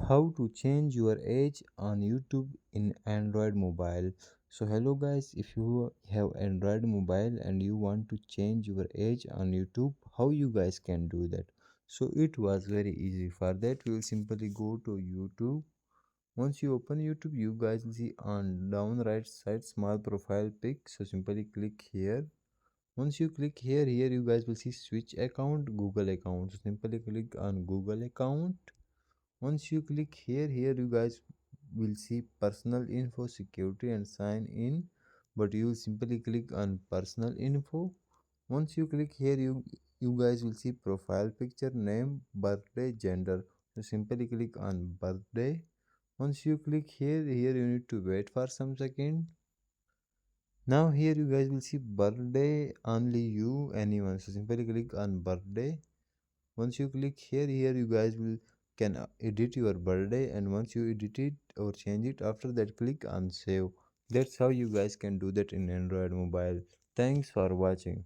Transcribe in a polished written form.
How to change your age on YouTube in Android mobile. So hello guys, if you have Android mobile and you want to change your age on YouTube, how you guys can do that? So it was very easy. For that we will simply go to YouTube. Once you open YouTube, you guys will see on down right side small profile pic. So simply click here. Once you click here you guys will see switch account, Google account. So simply click on Google account. Once you click here you guys will see personal info, security and sign in, but you will simply click on personal info. Once you click here, you guys will see profile picture, name, birthday, gender. So simply click on birthday. Once you click here you need to wait for some second. Now here you guys will see birthday, only you, anyone. So simply click on birthday. Once you click here you guys will can edit your birthday, and once you edit it or change it, after that click on save. That's how you guys can do that in Android mobile. Thanks for watching.